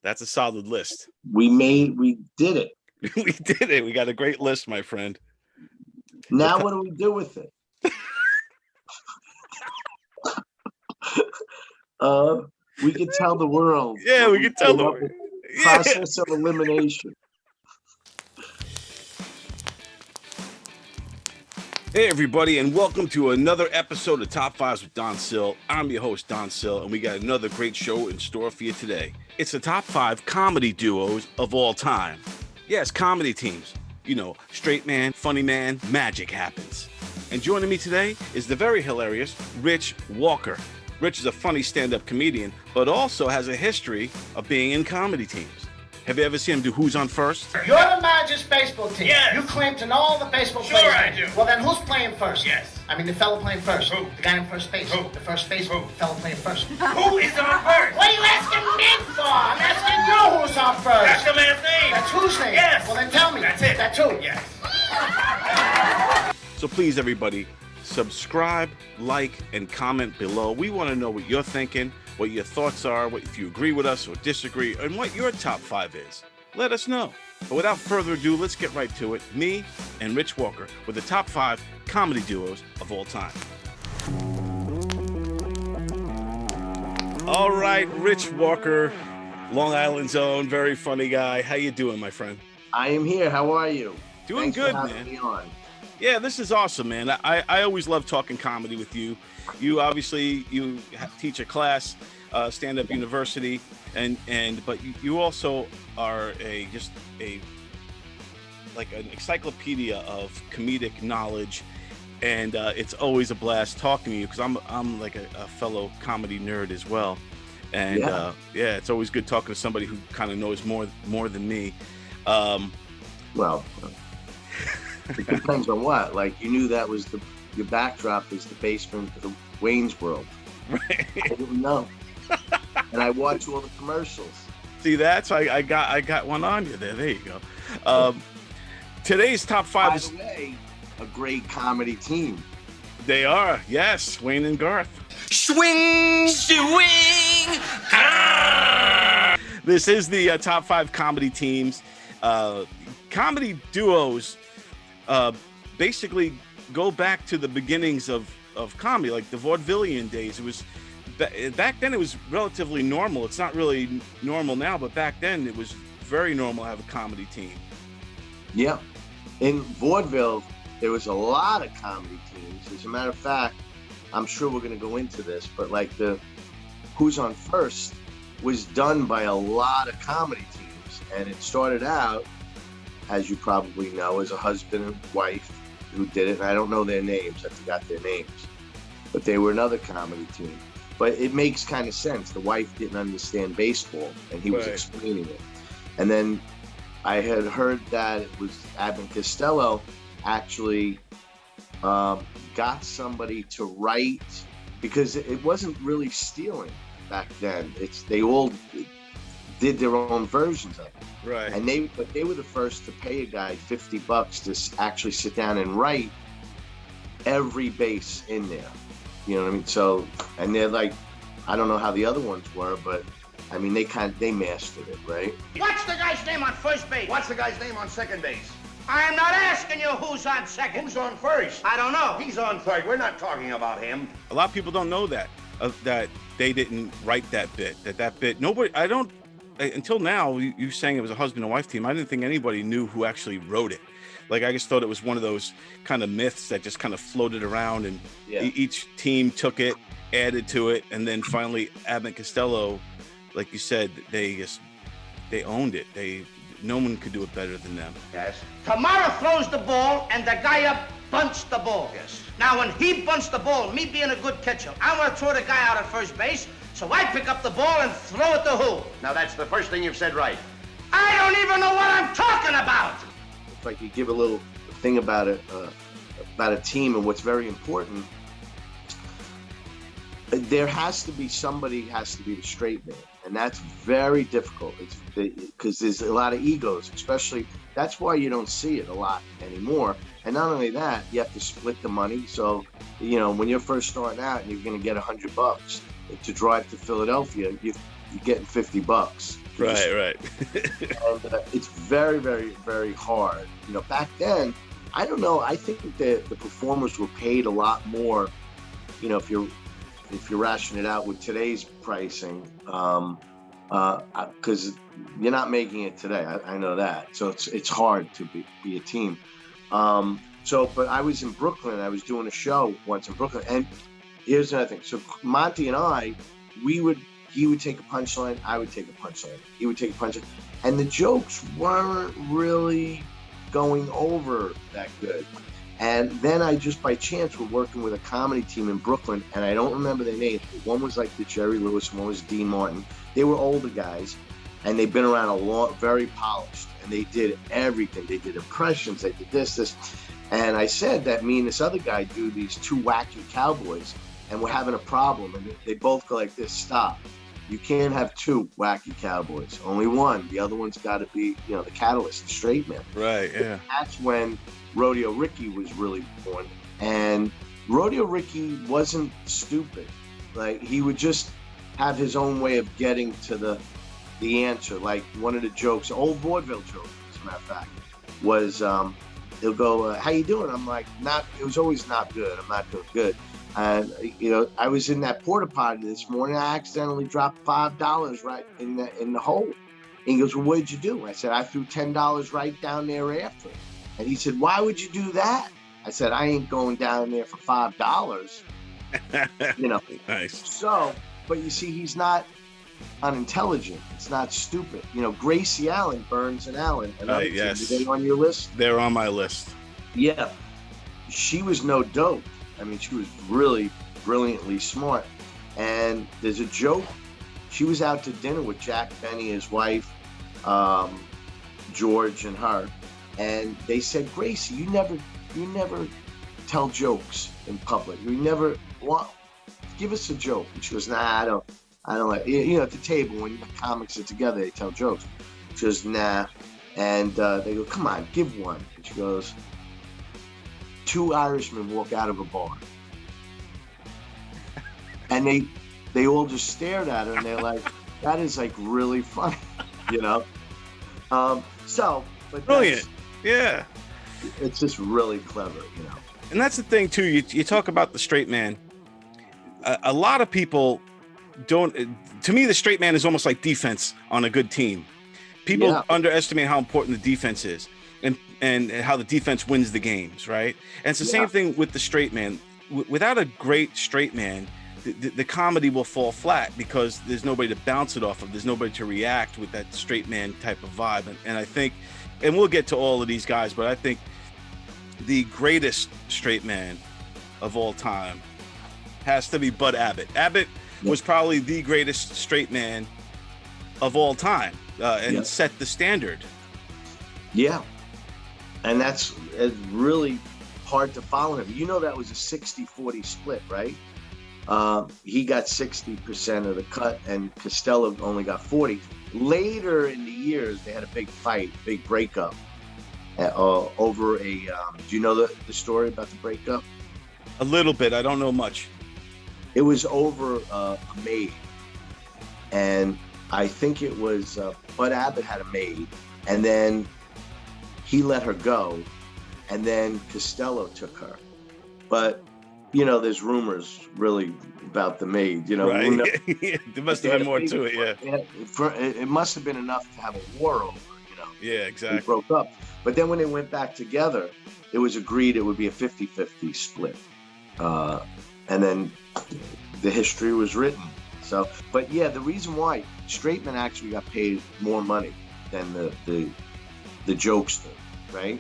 That's a solid list. We did it. We did it. We got a great list, my friend. Now what do we do with it? We can tell the world. Yeah, we can tell the world. Process of elimination. Hey, everybody, and welcome to another episode of Top 5s with Don Sill. I'm your host, Don Sill, and we got another great show in store for you today. It's the top 5 comedy duos of all time. Yes, comedy teams. You know, straight man, funny man, magic happens. And joining me today is the very hilarious Rich Walker. Rich is a funny stand-up comedian, but also has a history of being in comedy teams. Have you ever seen him do Who's on First? You're the manager's baseball team. Yes. You claim to know all the baseball players. Sure I do. Well, then who's playing first? Yes. I mean, the fellow playing first. Who? The guy in first base. Who? The first baseman. Who? The fellow playing first. Who is on first? What are you asking me for? I'm asking you who's on first. That's the man's name. That's whose name? Yes. Well, then tell me. That's it. That's who? Yes. So please, everybody, subscribe, like, and comment below. We want to know what you're thinking, what your thoughts are, if you agree with us or disagree, and what your top 5 is. Let us know. But without further ado, let's get right to it. Me and Rich Walker with the top 5 comedy duos of all time. All right, Rich Walker, Long Island's own, very funny guy. How you doing, my friend? I am here. How are you? Doing Thanks good, for having man. me on. Yeah, this is awesome, man. I always love talking comedy with you. You obviously teach a class, stand-up university, but you also are an encyclopedia of comedic knowledge, and it's always a blast talking to you because I'm like a fellow comedy nerd as well, and yeah, it's always good talking to somebody who kind of knows more than me. Well, it depends on what. Like, you knew that was your backdrop is the basement of the Wayne's World. Right. I didn't know. And I watch all the commercials. See, that's I got one on you there. There you go. Today's top 5 is, by the way, a great comedy team. They are, yes, Wayne and Garth. Swing, swing. This is the top 5 comedy teams. Comedy duos basically go back to the beginnings of comedy, like the vaudevillian days. It was back then. It was relatively normal. It's not really normal now, but back then it was very normal to have a comedy team. Yeah. In vaudeville, there was a lot of comedy teams. As a matter of fact, I'm sure we're going to go into this, but like the Who's on First was done by a lot of comedy teams. And it started out, as you probably know, as a husband and wife who did it. And I don't know their names. I forgot their names. But they were another comedy team. But it makes kind of sense. The wife didn't understand baseball, and he was explaining it. And then I had heard that it was Abbott and Costello actually got somebody to write, because it wasn't really stealing back then. They all did their own versions of it. Right. And they were the first to pay a guy $50 to actually sit down and write every base in there. You know what I mean? So, and they're like, I don't know how the other ones were, but I mean, they mastered it, right? What's the guy's name on first base? What's the guy's name on second base? I'm not asking you who's on second. Who's on first? I don't know. He's on third. We're not talking about him. A lot of people don't know that they didn't write that bit. That bit. Nobody. I don't. Until now, you saying it was a husband and wife team. I didn't think anybody knew who actually wrote it. Like, I just thought it was one of those kind of myths that just kind of floated around, and each team took it, added to it, and then finally Abbott and Costello, like you said, they owned it. No one could do it better than them. Yes. Tomorrow throws the ball, and the guy up bunts the ball. Yes. Now, when he bunts the ball, me being a good catcher, I want to throw the guy out at first base, so I pick up the ball and throw it to who? Now that's the first thing you've said right. I don't even know what I'm talking about. If I could give a little thing about it, about a team and what's very important, there has to be somebody has to be the straight man, and that's very difficult. It's because there's a lot of egos, especially. That's why you don't see it a lot anymore. And not only that, you have to split the money. So, you know, when you're first starting out and you're going to get $100 to drive to Philadelphia, you're getting $50. Right. And it's very, very, very hard. You know, back then, I don't know. I think that the performers were paid a lot more. You know, if you're rationing it out with today's pricing, because you're not making it today. I know that. So it's hard to be a team. But I was in Brooklyn. I was doing a show once in Brooklyn, and here's another thing. So Monty and I, he would take a punchline, I would take a punchline. He would take a punchline, and the jokes weren't really going over that good. And then I just by chance were working with a comedy team in Brooklyn, and I don't remember their names. One was like the Jerry Lewis, one was Dean Martin. They were older guys, and they'd been around a long, very polished, and they did everything. They did impressions, they did this. And I said that me and this other guy do these two wacky cowboys, and we're having a problem. And they both go like this: stop. You can't have two wacky cowboys. Only one. The other one's got to be, you know, the catalyst, the straight man. Right, yeah. That's when Rodeo Ricky was really born. And Rodeo Ricky wasn't stupid. Like, he would just have his own way of getting to the answer. Like, one of the jokes, old vaudeville joke, as a matter of fact, was he'll go, how you doing? I'm like, it was always not good. I'm not doing good. And, you know, I was in that porta potty this morning. I accidentally dropped $5 right in the hole. And he goes, well, what did you do? I said, I threw $10 right down there after. And he said, why would you do that? I said, I ain't going down there for $5. You know. Nice. So, but you see, he's not unintelligent. It's not stupid. You know, Gracie Allen, Burns and Allen. Right, yes. Are they on your list? They're on my list. Yeah. She was no dope. I mean, she was really brilliantly smart. And there's a joke. She was out to dinner with Jack Benny, his wife, George, and her. And they said, Gracie, you never tell jokes in public. You never give us a joke. And she goes, nah, I don't like, you know, at the table when the comics are together, they tell jokes. She goes, nah. And they go, come on, give one. And she goes, 2 Irishmen walk out of a bar. And they all just stared at her, and they're like, that is like really funny, you know? But brilliant. Yeah. It's just really clever, you know? And that's the thing too. You talk about the straight man. A lot of people don't, to me, the straight man is almost like defense on a good team. People underestimate how important the defense is. And how the defense wins the games, right? And it's the same thing with the straight man. Without a great straight man, the comedy will fall flat because there's nobody to bounce it off of. There's nobody to react with that straight man type of vibe. And I think, and we'll get to all of these guys, but I think the greatest straight man of all time has to be Bud Abbott. Abbott was probably the greatest straight man of all time and set the standard. Yeah. And it's really hard to follow him. You know, that was a 60-40 split, right? He got 60% of the cut, and Costello only got 40. Later in the years, they had a big fight, big breakup over a. Do you know the story about the breakup? A little bit. I don't know much. It was over a maid, and I think it was Bud Abbott had a maid, and then he let her go, and then Costello took her. But, you know, there's rumors really about the maid, you know. Right. There must have been more to it, It must have been enough to have a war over, you know. Yeah, exactly. They broke up. But then when they went back together, it was agreed it would be a 50-50 split. And then the history was written. So, but yeah, the reason why straight men actually got paid more money than the jokester, right?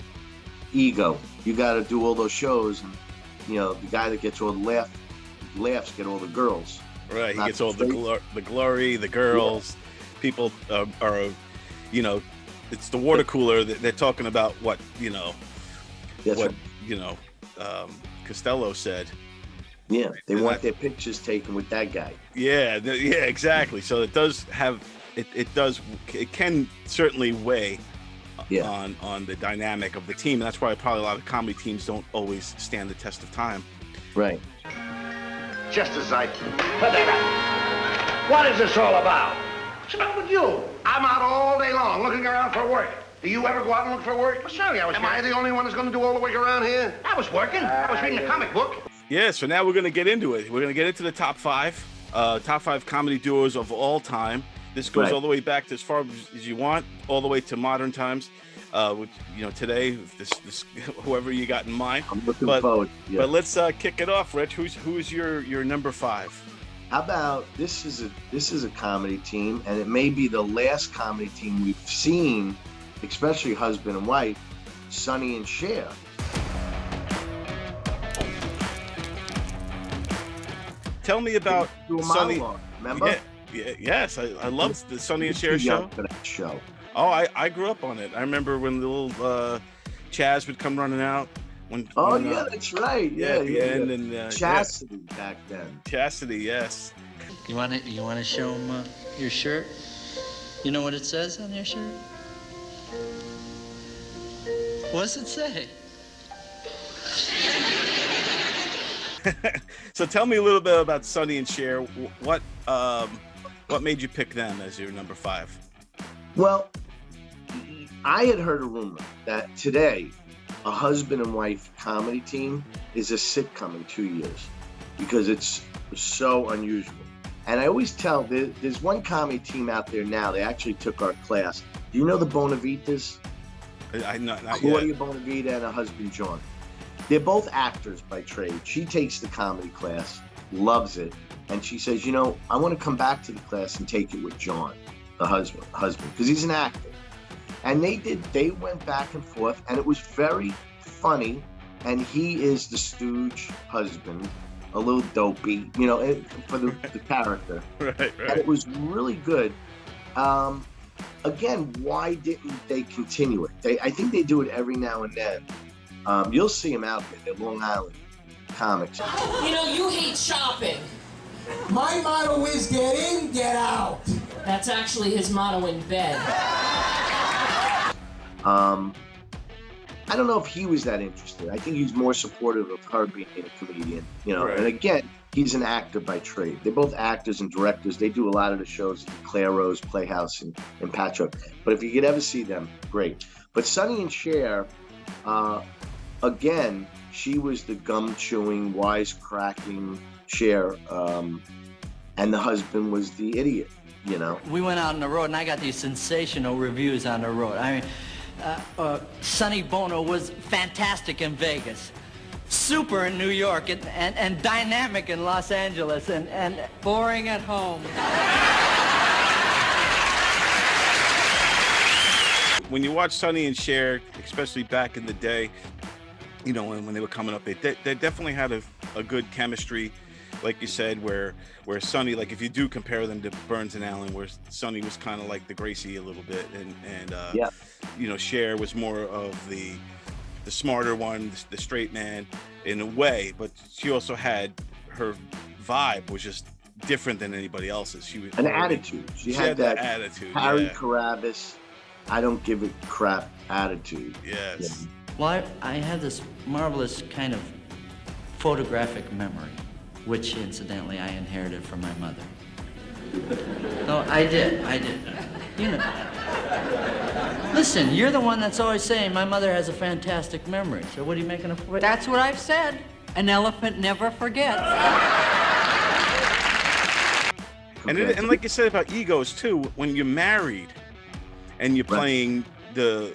Ego. You got to do all those shows, and you know the guy that gets all the laughs get all the girls. Right. He gets all the glory, the girls. Yeah. People are, you know, it's the water cooler that they're talking about. What you know, Costello said. Yeah, they want their pictures taken with that guy. Yeah, exactly. So it does have it can certainly weigh on the dynamic of the team, and that's why probably a lot of comedy teams don't always stand the test of time. Right. Just as I... What is this all about? What's the matter with you? I'm out all day long looking around for work. Do you ever go out and look for work? Well, sorry, Am I the only one that's going to do all the work around here? I was working. I was reading a comic book. Yeah, so now we're going to get into it. We're going to get into the top five comedy duos of all time. This goes all the way back to as far as you want, all the way to modern times. Which, today, this whoever you got in mind. I'm looking forward. Yeah. But let's kick it off, Rich. Who's your number five? How about this is a comedy team, and it may be the last comedy team we've seen, especially husband and wife, Sonny and Cher. Tell me about Sonny. Remember? Yes, I love the Sonny and Cher show. For that show. Oh, I grew up on it. I remember when the little Chaz would come running out. That's right. Yeah. And Chastity back then. Chastity, yes. You want to show them your shirt? You know what it says on your shirt? What's it say? So tell me a little bit about Sonny and Cher. What made you pick them as your number five? Well, I had heard a rumor that today a husband and wife comedy team is a sitcom in 2 years because it's so unusual. And I always tell, there's one comedy team out there now, they actually took our class. Do you know the Bonavitas? Not Claudia yet. Bonavita and her husband, John. They're both actors by trade. She takes the comedy class, loves it, and she says, I want to come back to the class and take it with John, the husband, because he's an actor. And they went back and forth, and it was very funny, and he is the stooge husband, a little dopey, for the character. Right. And it was really good. Again, why didn't they continue it? I think they do it every now and then. You'll see them out there. They're Long Island comics. You hate shopping. My motto is get in, get out. That's actually his motto in bed. I don't know if he was that interested. I think he's more supportive of her being a comedian, Right. And again, he's an actor by trade. They're both actors and directors. They do a lot of the shows at Claire Rose Playhouse in Patchogue. But if you could ever see them, great. But Sonny and Cher, again, she was the gum-chewing, wisecracking Cher, and the husband was the idiot, We went out on the road, and I got these sensational reviews on the road. I mean, Sonny Bono was fantastic in Vegas, super in New York, and dynamic in Los Angeles, and boring at home. When you watch Sonny and Cher, especially back in the day, when they were coming up, they definitely had a good chemistry, like you said, where Sonny, like if you do compare them to Burns and Allen, where Sonny was kind of like the Gracie a little bit, and Cher was more of the smarter one, the straight man in a way, but she also had her vibe was just different than anybody else's. She was an attitude. She had that attitude. Harry Yeah. Carabas, I don't give a crap attitude. Yes. Well, I had this marvelous kind of photographic memory, which incidentally I inherited from my mother. No, I did. Listen, you're the one that's always saying my mother has a fantastic memory. So what are you making of? That's what I've said. An elephant never forgets. And like you said about egos too, when you're married and you're playing the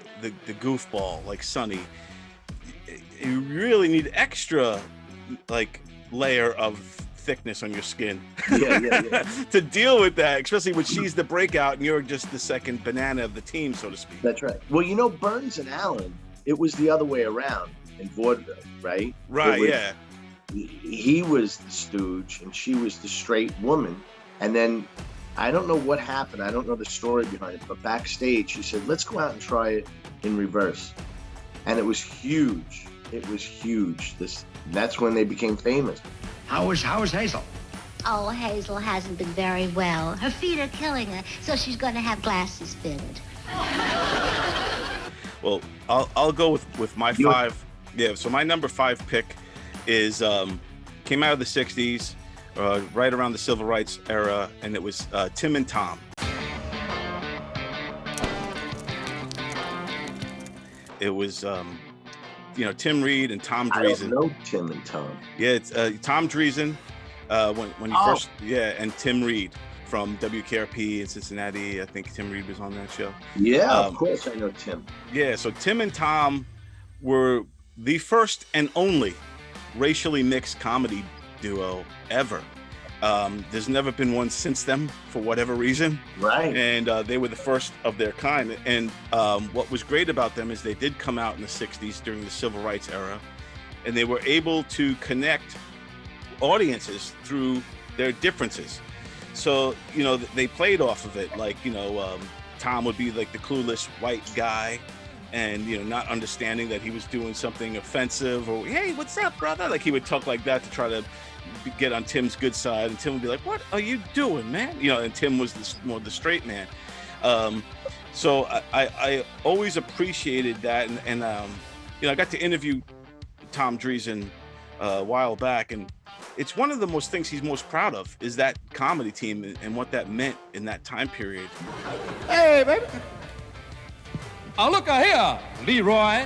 goofball like Sonny, you really need extra layer of thickness on your skin to deal with that, especially when she's the breakout and you're just the second banana of the team, so to speak. That's right. Well, Burns and Allen, it was the other way around in vaudeville, right? Right. He was the stooge and she was the straight woman, and then I don't know what happened. I don't know the story behind it, but backstage she said, "Let's go out and try it in reverse," and it was huge. It was huge. That's when they became famous. How is Hazel? Oh, Hazel hasn't been very well. Her feet are killing her, so she's going to have glasses fitted. Well, I'll go with my five. Yeah, so my number five pick is came out of the 60s, right around the civil rights era, and it was Tim and Tom. it was Tim Reed and Tom Dreesen. I don't know Tim and Tom. Yeah, it's Tom Dreesen when you first and Tim Reed from WKRP in Cincinnati. I think Tim Reed was on that show. Yeah, of course I know Tim. Yeah, so Tim and Tom were the first and only racially mixed comedy duo ever. There's never been one since them for whatever reason. Right. And they were the first of their kind. And what was great about them is they did come out in the 60s during the civil rights era, and they were able to connect audiences through their differences. So, they played off of it. Like, Tom would be like the clueless white guy and, not understanding that he was doing something offensive or, hey, what's up, brother? Like he would talk like that to try to get on Tim's good side, and Tim would be like, what are you doing, man? And Tim was more the straight man. So I always appreciated that. And I got to interview Tom Dreesen a while back, and it's one of the most things he's most proud of is that comedy team and what that meant in that time period. Hey, baby. Oh, look here, Leroy.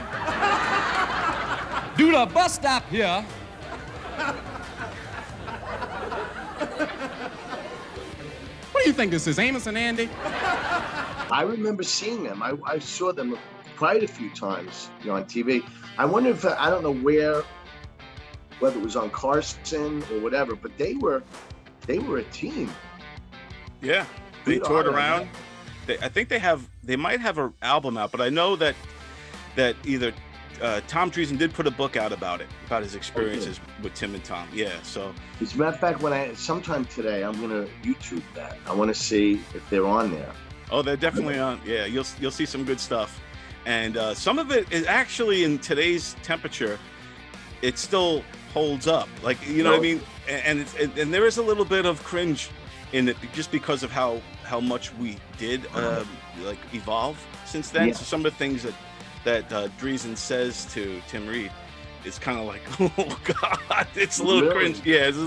Do the bus stop here. What do you think this is, Amos and Andy? I remember seeing them. I saw them quite a few times on TV. I wonder if, I don't know whether it was on Carson or whatever, but they were a team. Yeah, they toured around. I think they might have an album out, but I know that either Tom Dreesen did put a book out about his experiences with Tim and Tom. Yeah, so. As a matter of fact, sometime today, I'm gonna YouTube that. I want to see if they're on there. Oh, they're definitely on. Yeah, you'll see some good stuff, and some of it is actually in today's temperature, it still holds up. Like what I mean, and there is a little bit of cringe in it just because of how much we did evolve since then. Yeah. So some of the things that Dreesen says to Tim Reed, it's kind of like, oh God, it's a little cringe. Yeah, there's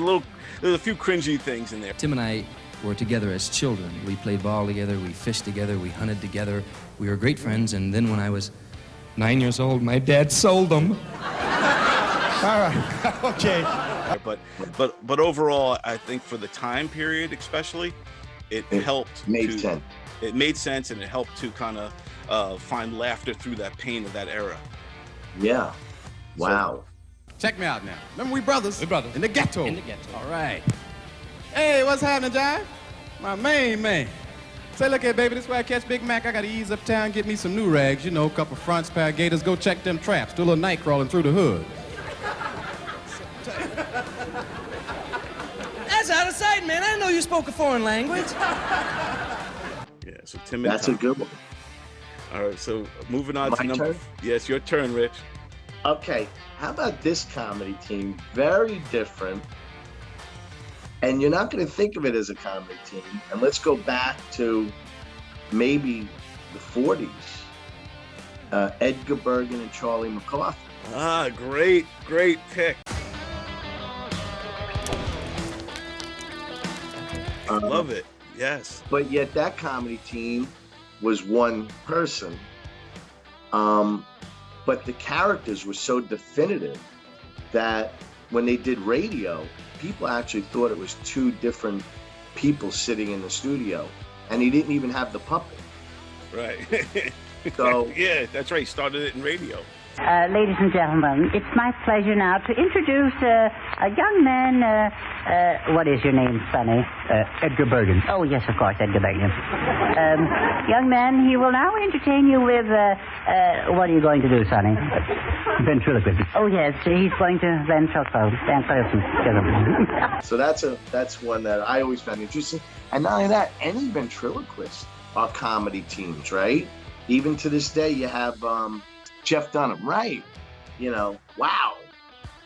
a few cringy things in there. Tim and I were together as children. We played ball together, we fished together, we hunted together. We were great friends, and then when I was 9 years old, my dad sold them. All right, okay. But overall, I think for the time period especially, it helped. Made sense. It made sense, and it helped to kind of find laughter through that pain of that era. Yeah. Wow. Check me out now. Remember, we brothers. We brothers. In the ghetto. In the ghetto. All right. Hey, what's happening, Jive? My main man. Say, look here, baby, this way I catch Big Mac. I got to ease uptown, get me some new rags, a couple fronts, pair of gators, go check them traps, do a little night crawling through the hood. That's out of sight, man. I didn't know you spoke a foreign language. Yeah, so Tim and That's Tom. A good one. All right, so moving on to number. Turn? Yes, your turn, Rich. Okay, how about this comedy team? Very different. And you're not going to think of it as a comedy team. And let's go back to maybe the 40s. Edgar Bergen and Charlie McCarthy. Ah, great pick. Love it. Yes. But yet that comedy team was one person. But the characters were so definitive that when they did radio, people actually thought it was two different people sitting in the studio, and he didn't even have the puppet. Right. So yeah, that's right. He started it in radio. Ladies and gentlemen, it's my pleasure now to introduce a young man. What is your name, Sonny? Edgar Bergen. Oh, yes, of course, Edgar Bergen. Young man, he will now entertain you with, what are you going to do, Sonny? Ventriloquism. Oh, yes, he's going to ventriloquism. So that's one that I always found interesting. And not only that, any ventriloquists are comedy teams, right? Even to this day, you have Jeff Dunham, right? Wow.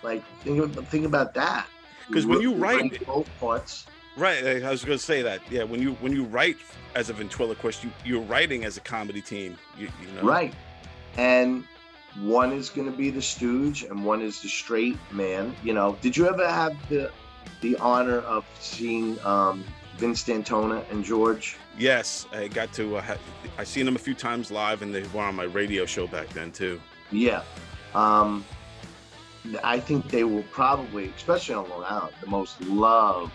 Like, think about that. Because when you write both parts, right? I was going to say that. Yeah, when you write as a ventriloquist, you're writing as a comedy team. You know? Right. And one is going to be the stooge, and one is the straight man. Did you ever have the honor of seeing Vince D'Antona and George? Yes, I got to. I seen them a few times live, and they were on my radio show back then too. Yeah. I think they were probably, especially on Long Island, the most loved,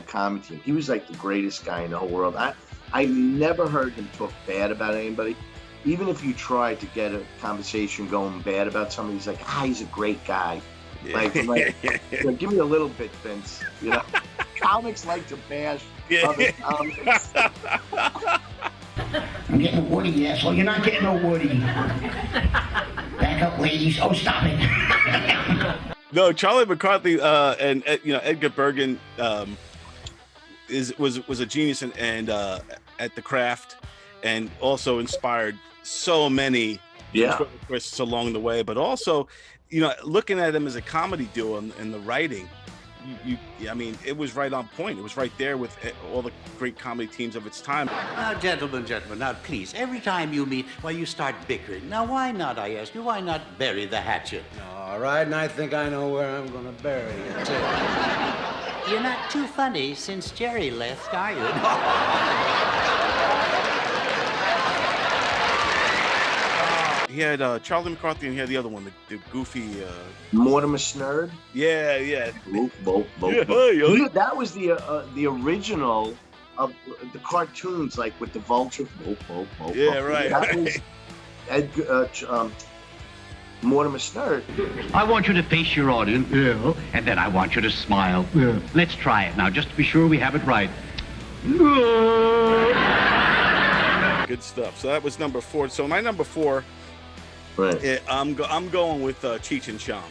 comedy team. He was like the greatest guy in the whole world. I never heard him talk bad about anybody. Even if you tried to get a conversation going bad about somebody, he's like, he's a great guy. Yeah. Like give me a little bit, Vince. Comics like to bash other comics. I'm getting a Woody, yeah, so you're not getting no Woody. Back up, ladies. Oh, stop it. No, Charlie McCarthy and Edgar Bergen was a genius and at the craft, and also inspired so many twists along the way. But also, looking at him as a comedy duo and the writing, I mean, it was right on point. It was right there with all the great comedy teams of its time. Now, gentlemen, now please, every time you meet, you start bickering. Now, why not, I ask you, why not bury the hatchet? All right, and I think I know where I'm gonna bury it, too. You're not too funny since Jerry left, are you? He had Charlie McCarthy, and he had the other one, the goofy... Mortimer Snerd? Yeah. Both. That was the original of the cartoons, like with the vulture. Yeah, right. That was Edgar, Mortimer Snerd. I want you to face your audience, and then I want you to smile. Let's try it now, just to be sure we have it right. Good stuff. So that was number 4. So my number 4... Right. I'm going with Cheech and Chong.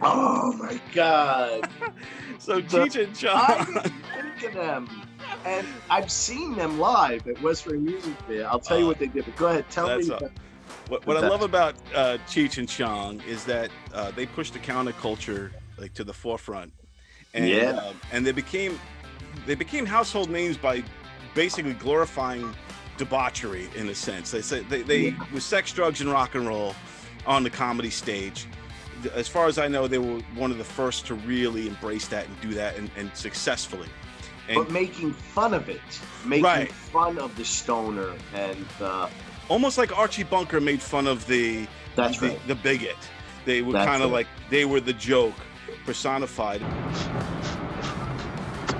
Oh my God! So Cheech and Chong. I didn't think of them, and I've seen them live at Westbury Music Fair. I'll tell you what they did. But go ahead, tell me. What I love about Cheech and Chong is that they pushed the counterculture like to the forefront, and and they became household names by basically glorifying debauchery in a sense. They say they with sex, drugs, and rock and roll on the comedy stage. As far as I know, they were one of the first to really embrace that and do that and successfully. But making fun of it, making fun of the stoner and almost like Archie Bunker made fun of the bigot. They were kind of like they were the joke personified.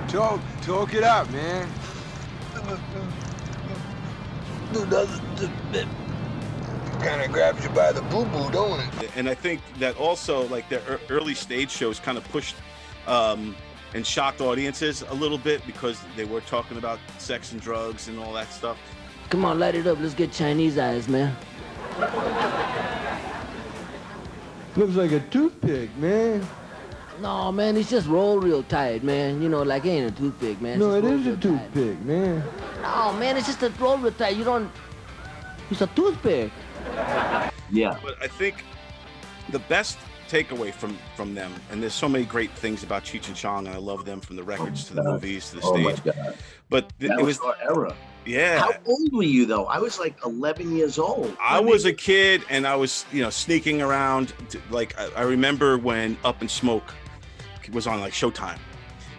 Talk it out, man. Kind of grabs you by the boo-boo, don't it? And I think that also, like, their early stage shows kind of pushed and shocked audiences a little bit because they were talking about sex and drugs and all that stuff. Come on, light it up. Let's get Chinese eyes, man. Looks like a toothpick, man. No, man, it's just rolled real tight, man. Like it ain't a toothpick, man. No, it is a toothpick, man. No, man, it's just a rolled real tight. It's a toothpick. Yeah. But I think the best takeaway from them, and there's so many great things about Cheech and Chong, and I love them from the records to the movies to the stage. My God. But it was our era. Yeah. How old were you though? I was like 11 years old. I was a kid, and I was sneaking around. I remember when Up in Smoke was on like Showtime,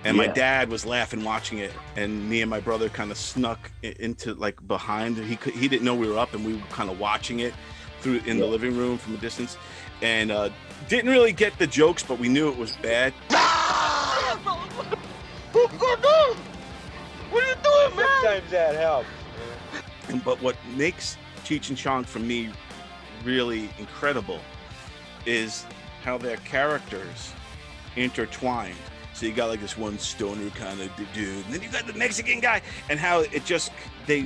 and my dad was laughing watching it, and me and my brother kind of snuck into like behind. He didn't know we were up, and we were kind of watching it in the living room from a distance, and didn't really get the jokes, but we knew it was bad. What are you doing, man? Sometimes that helps. But what makes Cheech and Chong for me really incredible is how their characters intertwined. So you got like this one stoner kind of dude, and then you got the Mexican guy, and how it just they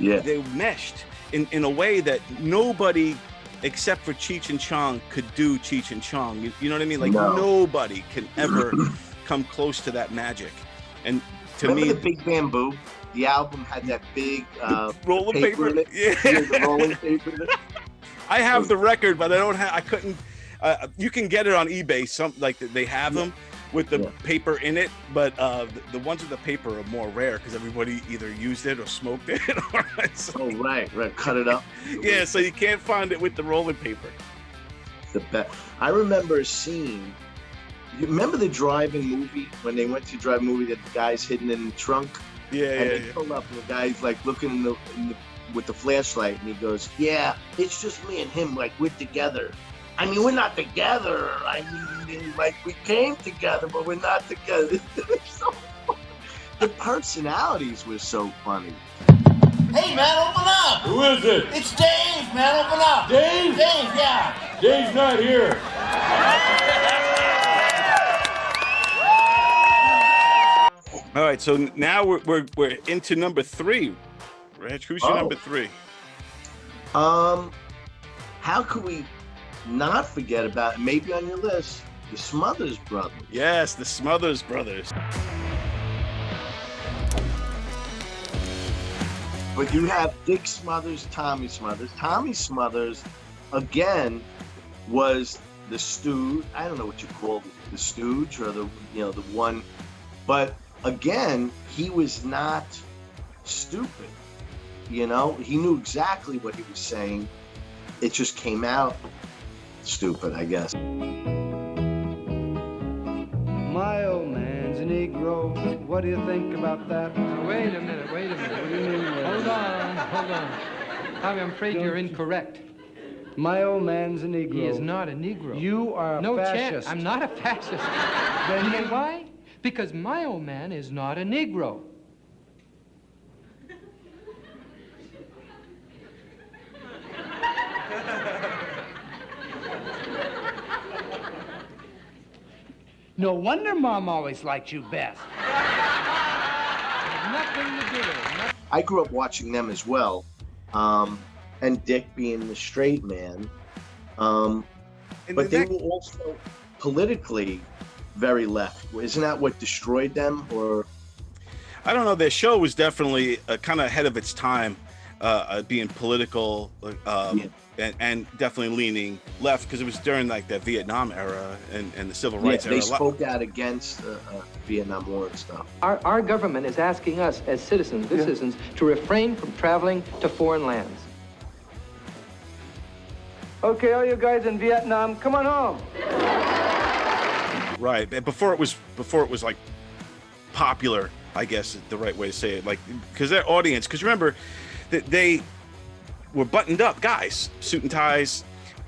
meshed in a way that nobody except for Cheech and Chong could do Cheech and Chong. You know what I mean? Like nobody can ever come close to that magic. And to Remember me, the Big Bamboo? The album had that big rolling paper in it. Yeah, the rolling paper in it. I have the record, but I couldn't. You can get it on eBay. They have them with the paper in it, but the ones with the paper are more rare because everybody either used it or smoked it. Right, cut it up. Yeah, so you can't find it with the rolling paper. The best. I remember a scene. You remember the drive-in movie when they went to drive-in movie that the guy's hidden in the trunk? Yeah, and yeah, they pull up, and the guy's like looking with the flashlight, and he goes, "Yeah, it's just me and him. Like we're together. I mean, we're not together. I mean, like we came together, but we're not together." So funny. The personalities were so funny. Hey, man, open up! Who is it? It's Dave, man, open up! Dave? Dave, yeah. Dave's not here. All right, so now we're into number 3. Reg, who's your number 3? How could we not forget about, maybe on your list, the Smothers Brothers? Yes, the Smothers Brothers. But you have Dick Smothers, Tommy Smothers. Tommy Smothers, again, was the stooge. I don't know what you call the stooge or the one, but again, he was not stupid. He knew exactly what he was saying. It just came out stupid, I guess. My old man's a Negro. What do you think about that? Wait a minute. What do you mean? Hold on. Tommy, I'm afraid you're incorrect. My old man's a Negro. He is not a Negro. You are a fascist. I'm not a fascist. Then you know why? Because my old man is not a Negro. No wonder Mom always liked you best. Nothing to do with it. I grew up watching them as well, and Dick being the straight man. But they were also politically very left. Isn't that what destroyed them? Or I don't know. Their show was definitely kind of ahead of its time, being political and definitely leaning left, because it was during like the Vietnam era and the civil rights era. They spoke out against Vietnam War and stuff. Our government is asking us as citizens, to refrain from traveling to foreign lands. Okay, all you guys in Vietnam, come on home. Right. Before it was like popular, I guess is the right way to say it. Like, because their audience, because remember that they were buttoned up guys, suit and ties.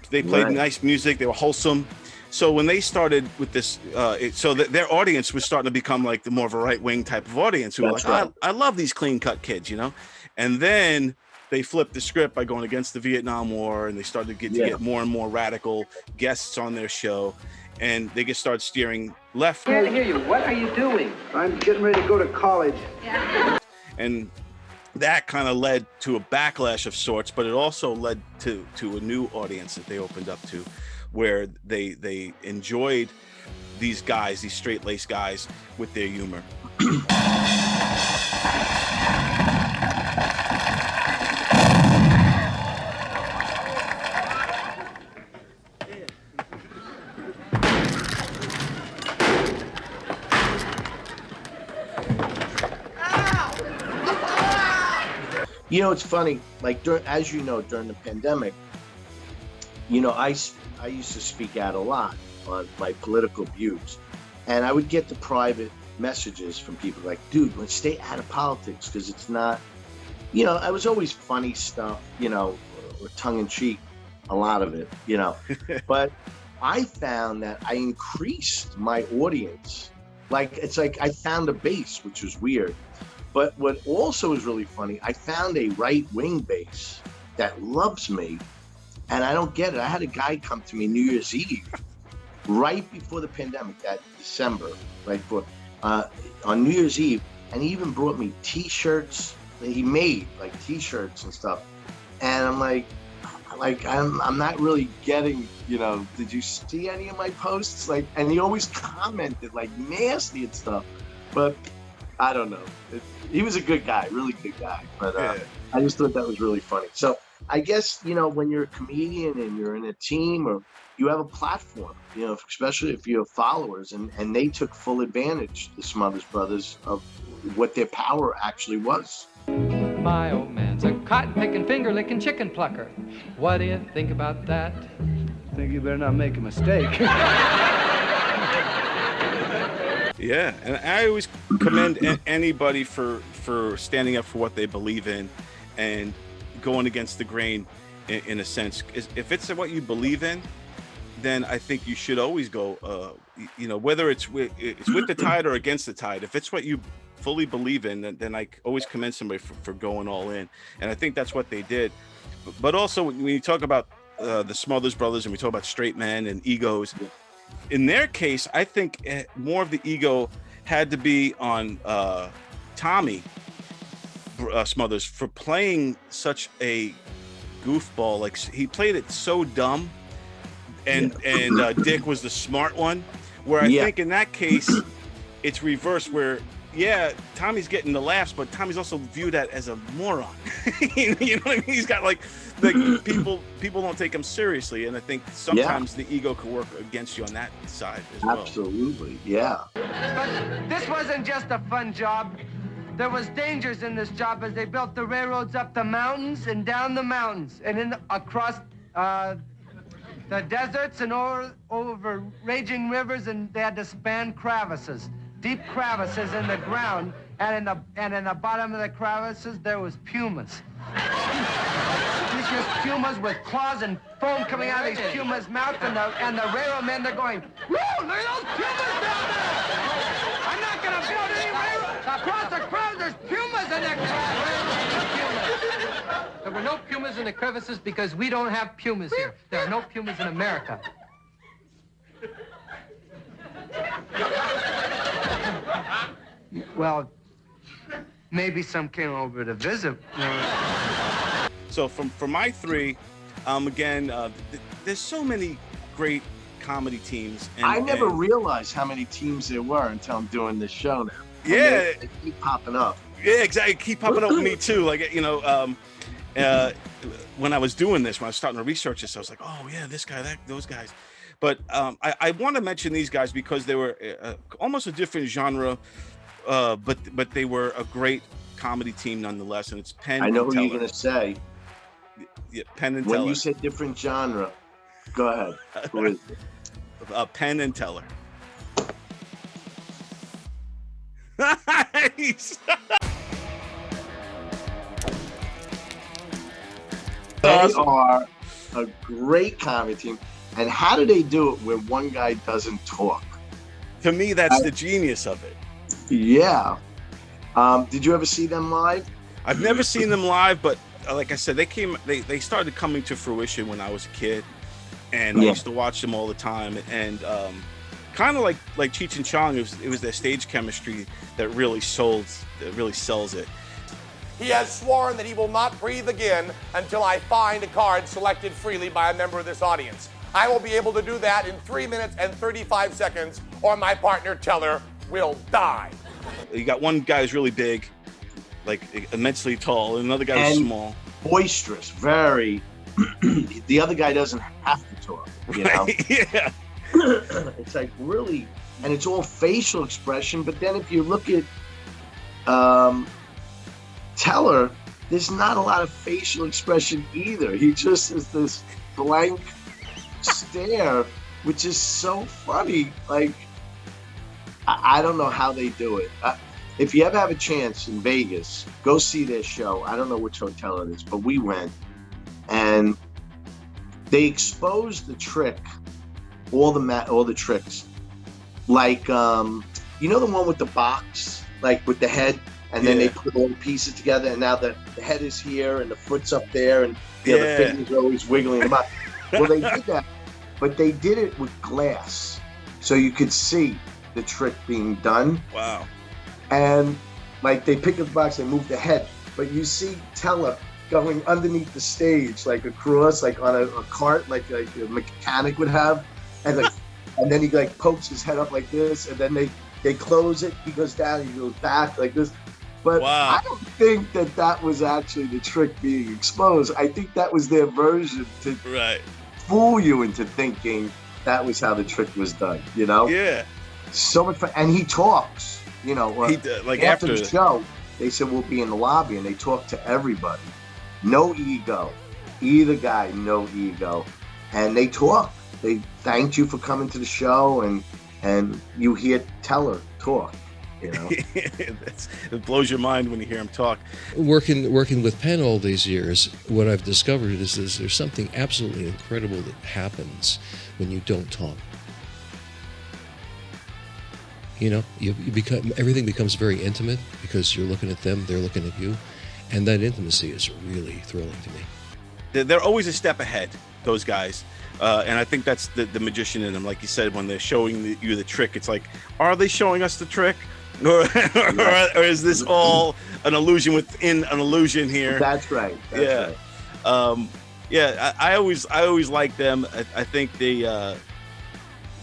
They played nice music. They were wholesome. So when they started with this, their audience was starting to become like the more of a right wing type of audience who were like, I love these clean cut kids, And then they flipped the script by going against the Vietnam War, and they started to get more and more radical guests on their show, and they just started steering left. I can't hear you. What are you doing? I'm getting ready to go to college. And that kind of led to a backlash of sorts, but it also led to a new audience that they opened up to, where they enjoyed these guys, these straight-laced guys, with their humor. It's funny, like as you know, during the pandemic, I used to speak out a lot on my political views, and I would get the private messages from people like, dude, let's stay out of politics, because it's not, I was always funny stuff, or tongue-in-cheek, a lot of it, but I found that I increased my audience. Like, it's like I found a base, which was weird. But what also is really funny, I found a right-wing base that loves me, and I don't get it. I had a guy come to me New Year's Eve, right before the pandemic, that December, right before, on New Year's Eve, and he even brought me T-shirts that he made, like T-shirts and stuff. And I'm like I'm not really getting, did you see any of my posts? Like, and he always commented like nasty and stuff, but I don't know. He was a good guy, really good guy. But I just thought that was really funny. So I guess, when you're a comedian and you're in a team or you have a platform, especially if you have followers, and they took full advantage, the Smothers Brothers, of what their power actually was. My old man's a cotton-picking, finger-licking chicken plucker. What do you think about that? I think you better not make a mistake. Yeah, and I always commend anybody for standing up for what they believe in and going against the grain in a sense. If it's what you believe in, then I think you should always go, whether it's with the tide or against the tide. If it's what you fully believe in, then I always commend somebody for going all in. And I think that's what they did. But also when you talk about the Smothers Brothers and we talk about straight men and egos, in their case, I think more of the ego had to be on Tommy Smothers for playing such a goofball. Like he played it so dumb, and Dick was the smart one. Where I think in that case, it's reversed. Where Tommy's getting the laughs, but Tommy's also viewed as a moron. You know what I mean? He's got like people don't take him seriously, and I think sometimes the ego could work against you on that side as well. Absolutely, yeah. But this wasn't just a fun job. There was dangers in this job as they built the railroads up the mountains and down the mountains and across the deserts and over raging rivers, and they had to span crevices, deep crevices in the ground, and in the bottom of the crevices there was pumas. These just pumas with claws and foam coming out of these pumas' mouths, and the railroad men, they're going, whoa, look at those pumas down there! I'm not gonna build any railroad! Across the crowd, there's pumas in the crevices! There were no pumas in the crevices because we don't have pumas here. There are no pumas in America. Well, maybe some came over to visit. So for my three, again, there's so many great comedy teams. And, I never realized how many teams there were until I'm doing this show now. Yeah, they keep popping up. Yeah, exactly. Keep popping up with me too. Like when I was doing this, when I was starting to research this, I was like, oh yeah, this guy, those guys. But I want to mention these guys because they were almost a different genre, but they were a great comedy team nonetheless. And it's Penn. I know and who Teller. you're gonna say. Yeah, Penn and When Teller. you said different genre, go ahead. Who is it? Penn and Teller. Nice. They are a great comedy team. And how do they do it where one guy doesn't talk? To me, that's the genius of it. Yeah. Did you ever see them live? I've never seen them live, but like I said, they started coming to fruition when I was a kid, and I used to watch them all the time. And kind of like Cheech and Chong, it was their stage chemistry that really sells it. He has sworn that he will not breathe again until I find a card selected freely by a member of this audience. I will be able to do that in 3 minutes and 35 seconds, or my partner Teller will die. You got one guy who's really big, like immensely tall, and another guy who's small. Boisterous, very. The other guy doesn't have to talk, you know? Yeah. It's like really, and it's all facial expression, but then if you look at Teller, there's not a lot of facial expression either. He just is this blank stare, which is so funny. Like, I don't know how they do it. If you ever have a chance in Vegas, go see their show. I don't know which hotel it is, but we went, and they exposed the trick, all the tricks. Like, you know the one with the box, like with the head, and then they put all the pieces together, and now the head is here, and the foot's up there, and the fingers are always wiggling about. Well, they did that, but they did it with glass, so you could see the trick being done. Wow. And like they pick up the box, they move the head, but you see Teller going underneath the stage, like across, like on a cart, like a mechanic would have, and like, and then he like pokes his head up like this, and then they close it. He goes down, he goes back like this. But I don't think that was actually the trick being exposed. I think that was their version to fool you into thinking that was how the trick was done. You know? Yeah. So much fun, and he talks. You know, like after the show, they said we'll be in the lobby, and they talk to everybody. No ego, either guy, no ego, and they talk. They thanked you for coming to the show, and you hear Teller talk. You know, it blows your mind when you hear him talk. Working with Penn all these years, what I've discovered is there's something absolutely incredible that happens when you don't talk. You know, everything becomes very intimate because you're looking at them, they're looking at you, and that intimacy is really thrilling to me. They're always a step ahead, those guys. And I think that's the magician in them. Like you said, when they're showing you the trick, it's like, are they showing us the trick? Or is this all an illusion within an illusion here? That's right. That's right. I always like them. I think they,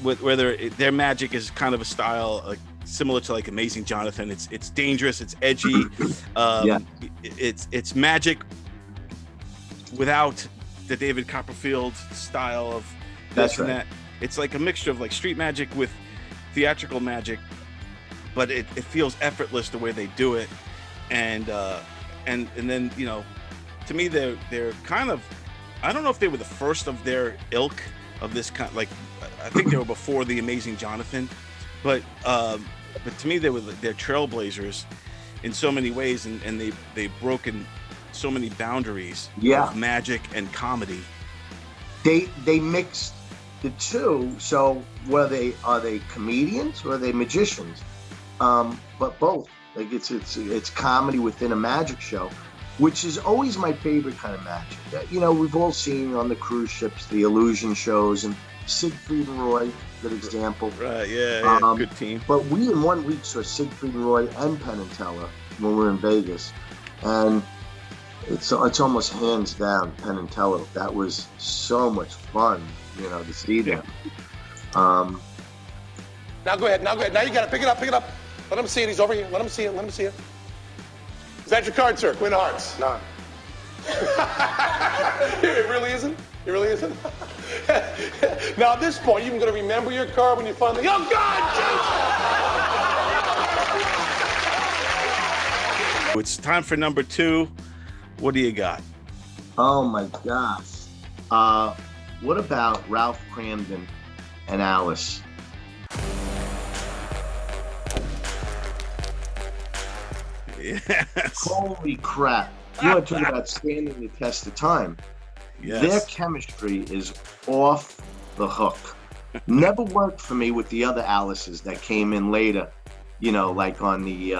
whether their magic is kind of a style similar to like Amazing Jonathan. It's dangerous. It's edgy. It's magic without the David Copperfield style of this and that. It's like a mixture of like street magic with theatrical magic, but it feels effortless the way they do it. And then, you know, to me they're kind of, I don't know if they were the first of their ilk of this kind, like I think they were before the Amazing Jonathan, but to me they're trailblazers in so many ways, and they've broken so many boundaries of magic and comedy. They mixed the two. So are they comedians or are they magicians? But both. Like it's comedy within a magic show, which is always my favorite kind of magic. You know, we've all seen on the cruise ships the illusion shows, and Siegfried and Roy, good example. Right, yeah, good team. But we in 1 week saw Siegfried and Roy and Penn and Teller when we were in Vegas, and it's almost hands down Penn and Teller. That was so much fun, you know, to see them. Now go ahead. Now you got to pick it up. Let him see it. He's over here. Let him see it. Is that your card, sir? Queen of Hearts. No. It really isn't? It really isn't? Now at this point, you're going to remember your card when you finally, oh God! It's time for number 2. What do you got? Oh my gosh. What about Ralph Cramden and Alice? Yes. Holy crap. You want to talk about standing the test of time. Yes. Their chemistry is off the hook. Never worked for me with the other Alices that came in later, you know, like on the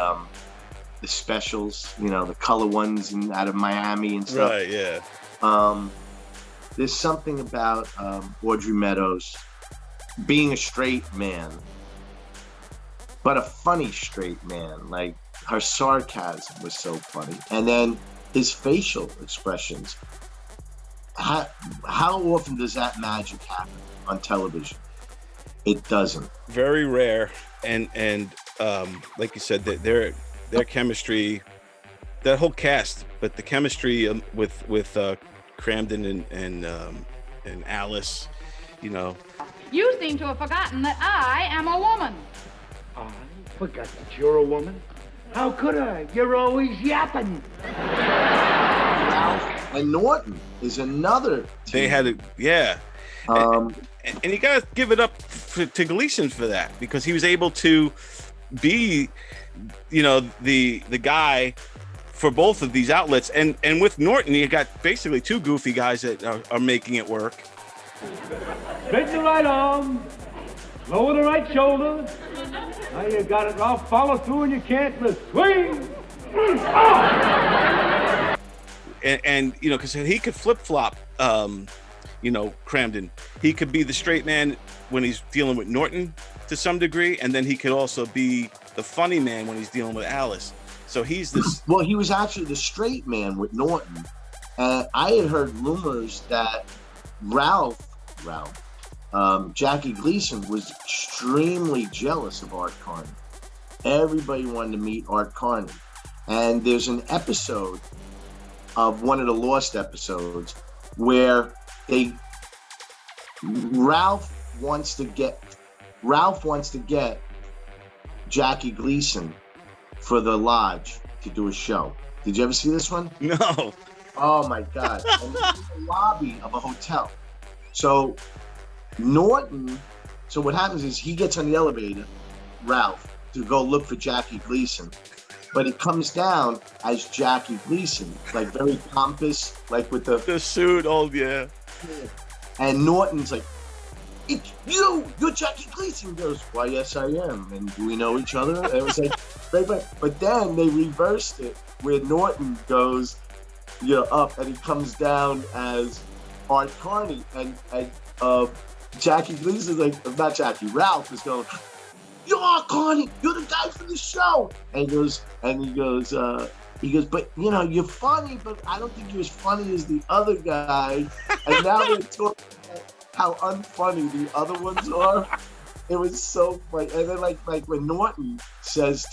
specials, you know, the color ones and out of Miami and stuff. Right, yeah. There's something about Audrey Meadows being a straight man, but a funny straight man. Like, her sarcasm was so funny. And then his facial expressions. How often does that magic happen on television? It doesn't. Very rare. And like you said, their chemistry, that whole cast, but the chemistry with Cramden and Alice, you know. You seem to have forgotten that I am a woman. I forgot that you're a woman. How could I? You're always yapping. Ralph and Norton is another team. They had it, yeah. And you gotta give it up to Gleason for that, because he was able to be, you know, the guy for both of these outlets. And with Norton, you got basically 2 goofy guys that are making it work. Straighten the right arm, lower the right shoulder. Now you got it, Ralph. Follow through and you can't miss. Swing! And you know, because he could flip-flop, you know, Cramden. He could be the straight man when he's dealing with Norton to some degree, and then he could also be the funny man when he's dealing with Alice. So he's this... Well, he was actually the straight man with Norton. I had heard rumors that Jackie Gleason was extremely jealous of Art Carney. Everybody wanted to meet Art Carney. And there's an episode of one of the Lost episodes where Ralph wants to get Jackie Gleason for the lodge to do a show. Did you ever see this one? No. Oh my God. And it's in the lobby of a hotel. So what happens is he gets on the elevator, Ralph, to go look for Jackie Gleason. But he comes down as Jackie Gleason, like very pompous, like with the suit, yeah. And Norton's like, it's you're Jackie Gleason. He goes, why, yes, I am. And do we know each other? And it was like, but then they reversed it where Norton goes, up, and he comes down as Art Carney, and Jackie Gleason's like, not Jackie, Ralph is going, you're Art Carney, you're the guy from the show. And he goes, but you're funny, but I don't think you're as funny as the other guy. And now they're talking about how unfunny the other ones are. It was so funny. And then like when Norton says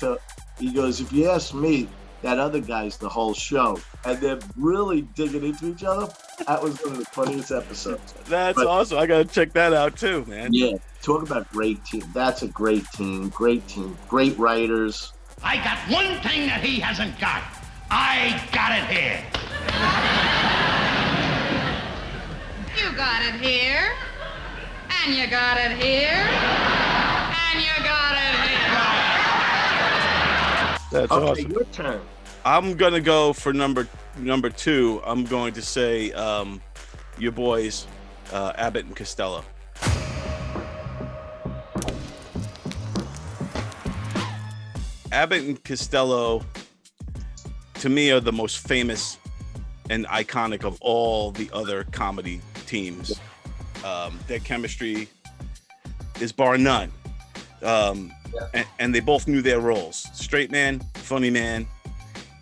he goes, if you ask me, that other guy's the whole show. And they're really digging into each other. That was one of the funniest episodes. That's awesome. I got to check that out too, man. Yeah. Talk about great team. That's a great team. Great team. Great writers. I got one thing that he hasn't got. I got it here. You got it here. And you got it here. And you got it here. That's awesome. Your turn. I'm going to go for number 2. I'm going to say your boys, Abbott and Costello. Abbott and Costello, to me, are the most famous and iconic of all the other comedy teams. Their chemistry is bar none. And they both knew their roles. Straight man, funny man.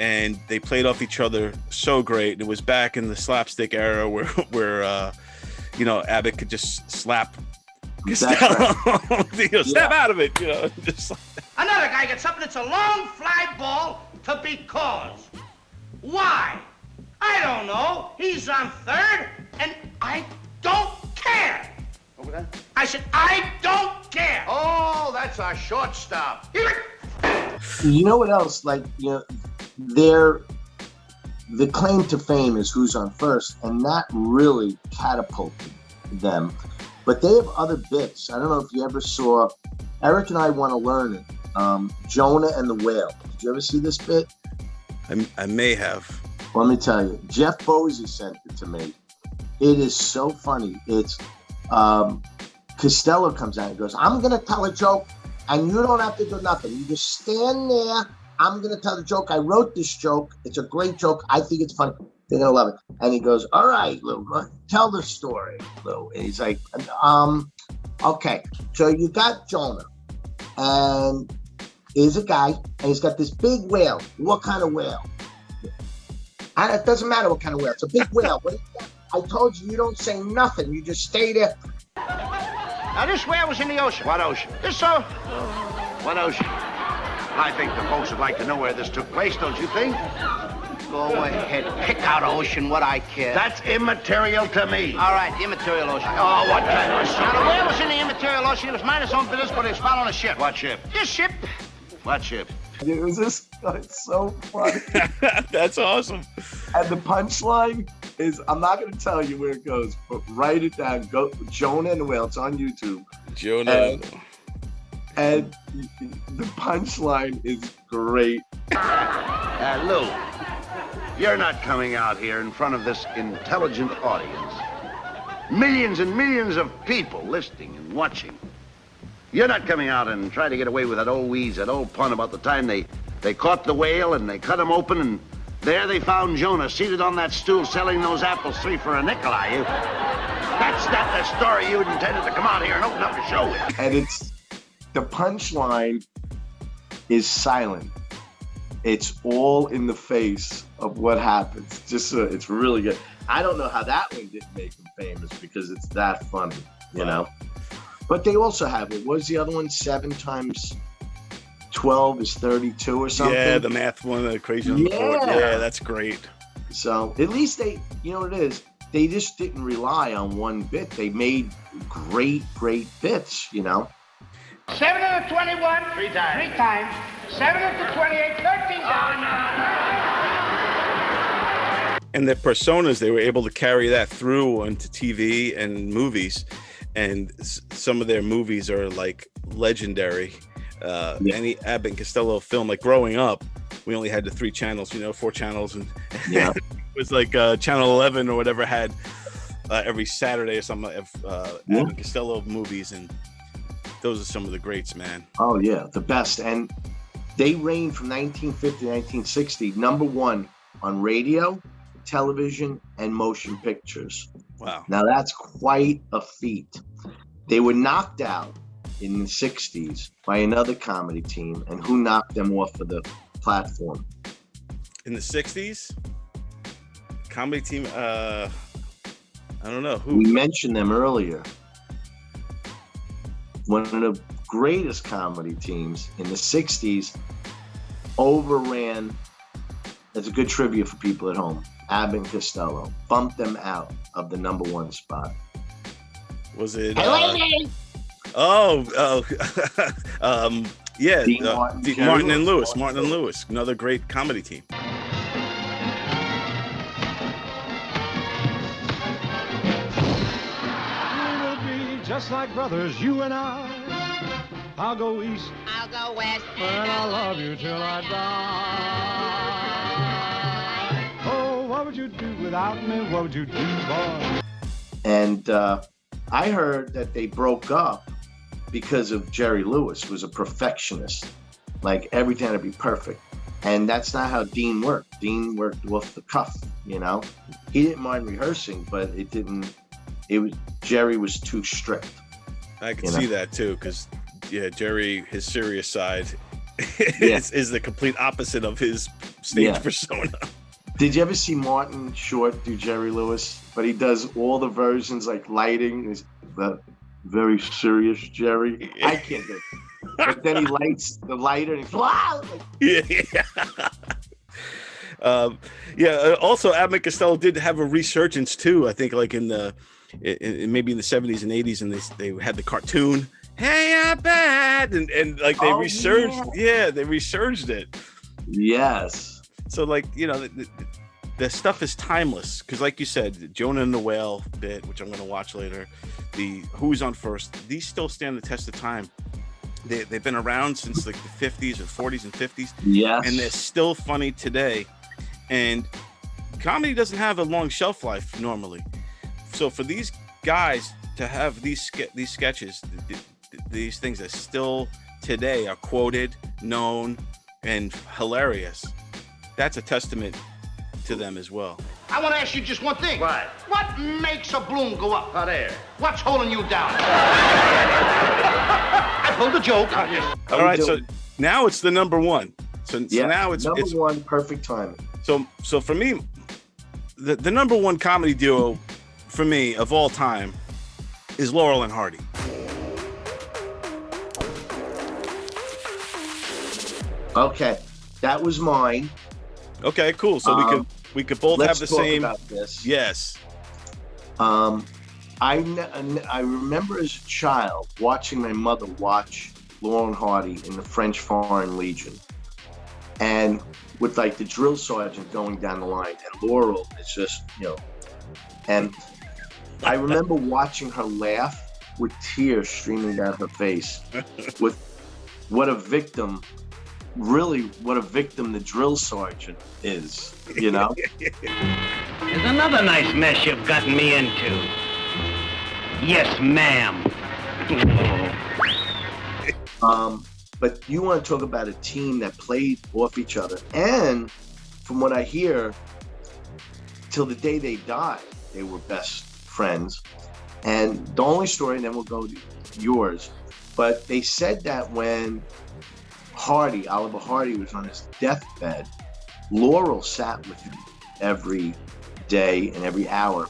And they played off each other so great. It was back in the slapstick era where Abbott could just slap Costello. Right. Snap out of it, just like Another guy gets up and it's a long fly ball to beat cause. Why? I don't know. He's on third, and I don't care. What was that? I said, I don't care. Oh, that's a shortstop. You know what else? The claim to fame is who's on first, and that really catapulted them. But they have other bits. I don't know if you ever saw, Eric and I Want to Learn It, Jonah and the Whale. Did you ever see this bit? I may have. Let me tell you, Jeff Bosey sent it to me. It is so funny. It's Costello comes out and goes, I'm going to tell a joke, and you don't have to do nothing. You just stand there. I'm going to tell the joke. I wrote this joke. It's a great joke. I think it's funny. They're going to love it. And he goes, all right, Lou, tell the story, Lou. And he's like, okay. So you got Jonah, and he's a guy, and he's got this big whale. What kind of whale? And it doesn't matter what kind of whale. It's a big whale. I told you don't say nothing. You just stay there. Now, this whale was in the ocean. What ocean? What ocean? I think the folks would like to know where this took place, don't you think? Go ahead. Pick out ocean, what I care. That's immaterial to me. All right, the immaterial ocean. Oh, what kind of Now, the whale was in the immaterial ocean. He was minding his own business, but he was following a ship. What ship? This ship. What ship? It was this. It's so funny. That's awesome. And the punchline is, I'm not going to tell you where it goes, but write it down. Go Jonah and the Whale. It's on YouTube. Jonah. And the punchline is great. Lou, you're not coming out here in front of this intelligent audience. Millions and millions of people listening and watching. You're not coming out and trying to get away with that old wheeze, that old pun about the time they caught the whale and they cut him open and there they found Jonah seated on that stool selling those apples 3 for a nickel, are you? That's not the story you intended to come out here and open up a show with. And the punchline is silent. It's all in the face of what happens. It's really good. I don't know how that one didn't make him famous because it's that funny, you know? But they also have it. What was the other one? 7 times 12 is 32 or something? Yeah, the math one, the equation on the board. Yeah, that's great. So at least they, you know what it is? They just didn't rely on one bit. They made great bits, you know? 7 to the 21. 3 times. 3 times. 7 to the 28. 13 times. And their personas, they were able to carry that through onto TV and movies. And some of their movies are like legendary. any Abbott and Costello film. Like growing up, we only had the 3 channels, 4 channels, and Yeah. it was like Channel 11 or whatever had every Saturday or something of Abbott and Costello movies, and those are some of the greats, man. Oh yeah, the best. And they reigned from 1950 to 1960, #1 on radio, television, and motion pictures. Wow. Now that's quite a feat. They were knocked out in the 60s by another comedy team, and who knocked them off of the platform? In the 60s? Comedy team, I don't know. Who? We mentioned them earlier. One of the greatest comedy teams in the 60s overran, that's a good trivia for people at home, Abbott and Costello, bumped them out of the #1 spot. Was it? Hey, lady! Yeah, Dean Martin, Jerry Martin and Lewis. Lewis. Martin and Lewis, another great comedy team. We'll be just like brothers, you and I. I'll go east, I'll go west, and I'll love you till I die. Oh, what would you do without me? What would you do, boy? And I heard that they broke up because of Jerry Lewis, who was a perfectionist. Like everything had to be perfect. And that's not how Dean worked. Dean worked off the cuff, He didn't mind rehearsing, but Jerry was too strict. I can see that too, because Jerry, his serious side is the complete opposite of his stage persona. Did you ever see Martin Short do Jerry Lewis? But he does all the versions, like lighting is the very serious Jerry. I can't do it. But then he lights the lighter and he's wow! Also, Abbott and Costello did have a resurgence too. I think, like maybe in the 70s and 80s, and they had the cartoon. Hey, Abbott, and like they resurged. Yeah, they resurged it. Yes. So like the stuff is timeless, because like you said, Jonah and the Whale bit, which I'm going to watch later, the Who's on First, these still stand the test of time. They've been around since like the 50s or 40s and 50s. Yes. And they're still funny today. And comedy doesn't have a long shelf life normally. So for these guys to have these sketches, these things that still today are quoted, known, and hilarious, that's a testament to them as well. I want to ask you just one thing. What? What makes a balloon go up? Hot air. What's holding you down? I pulled a joke. All right, so now it's the #1. So now it's #1, perfect timing. So for me, the #1 comedy duo for me of all time is Laurel and Hardy. Okay, that was mine. Okay, cool. So we could both have the same. About this. Yes. I remember as a child watching my mother watch Laurel and Hardy in the French Foreign Legion, and with like the drill sergeant going down the line, and Laurel is just and I remember watching her laugh with tears streaming down her face, with what a victim the drill sergeant is, There's another nice mess you've gotten me into. Yes, ma'am. But you want to talk about a team that played off each other, and from what I hear, till the day they died, they were best friends. And the only story, and then we'll go to yours, but they said that when Oliver Hardy was on his deathbed, Laurel sat with him every day and every hour,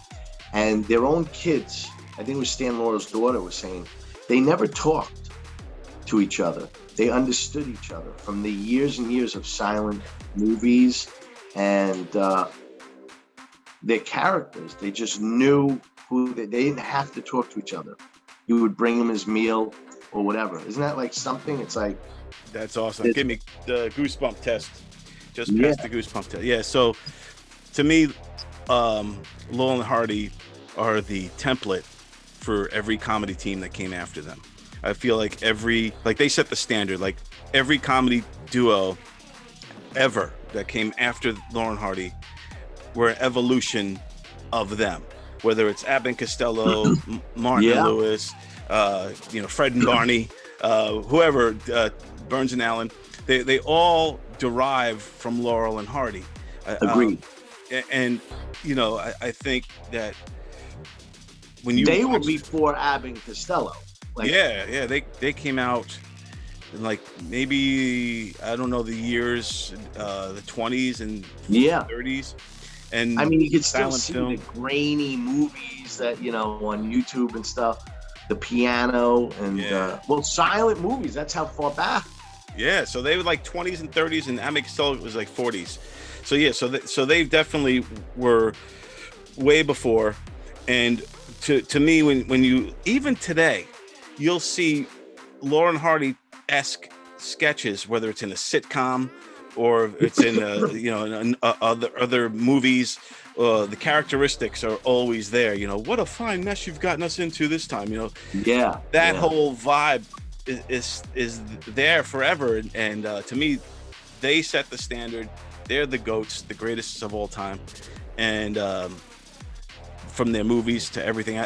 and their own kids, I think it was Stan Laurel's daughter, was saying they never talked to each other. They understood each other from the years and years of silent movies and their characters. They just knew who they didn't have to talk to each other. He would bring him his meal or whatever. Isn't that like something? It's like, that's awesome. Give me the goosebump test. Just past the goosebump test. Yeah. So to me, Laurel and Hardy are the template for every comedy team that came after them. I feel like they set the standard. Like every comedy duo ever that came after Laurel and Hardy were an evolution of them. Whether it's Abbott and Costello, Martin and Lewis, Fred and Barney, whoever, Burns and Allen, they all derive from Laurel and Hardy. Agreed. And I think that when they were before Abbott and Costello. They came out in like maybe I don't know the years, the 20s and 30s. And I mean, you could still silent see film. the grainy movies that on YouTube and stuff. The piano and silent movies. That's how far back. Yeah, so they were like 20s and 30s, and Abbott and Costello was like 40s. So they definitely were way before. And to me, when you even today, you'll see Laurel and Hardy-esque sketches, whether it's in a sitcom or it's in other movies. The characteristics are always there. What a fine mess you've gotten us into this time. That whole vibe is there forever. And to me, they set the standard. They're the GOATs, the greatest of all time. And from their movies to everything.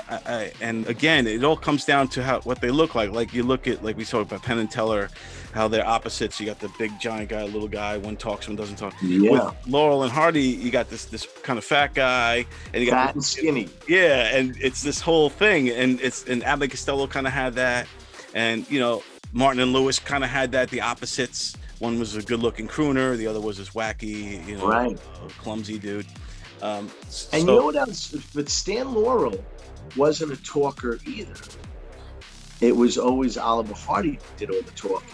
And again, it all comes down to what they look like. Like you look at, like we talked about Penn and Teller, how they're opposites. You got the big giant guy, little guy, one talks, one doesn't talk. Yeah. With Laurel and Hardy, you got this kind of fat guy, and you got fat and skinny. Yeah, and it's this whole thing, and Abbott and Costello kind of had that, and Martin and Lewis kind of had that. The opposites. One was a good-looking crooner, the other was this wacky, clumsy dude. And you know what else? But Stan Laurel wasn't a talker either. It was always Oliver Hardy who did all the talking.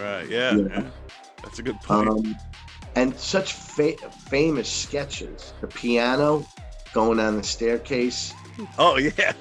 Right, yeah. That's a good point. And such famous sketches. The piano, going down the staircase. Oh, yeah.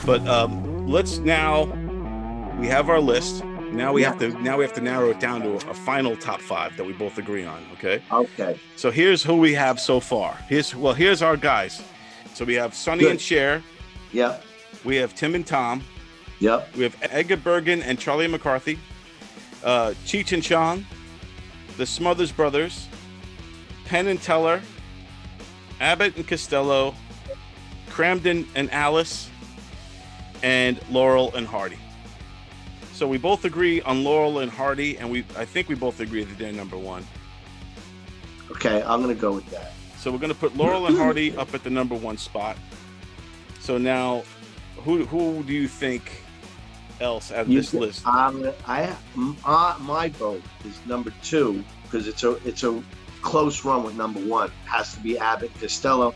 But let's now, we have our list. Now we have to narrow it down to a final top 5 that we both agree on. Okay. Okay. So here's who we have so far. Here's our guys. So we have Sonny and Cher. Yep. We have Tim and Tom. Yep. We have Edgar Bergen and Charlie McCarthy. Cheech and Chong. The Smothers Brothers. Penn and Teller. Abbott and Costello. Cramden and Alice. And Laurel and Hardy. So we both agree on Laurel and Hardy, and I think we both agree that they're number 1. Okay, I'm gonna go with that. So we're gonna put Laurel and Hardy up at the number 1 spot. So now, who do you think else out of this list? My vote is number 2 because it's a close run with number 1. It has to be Abbott Costello,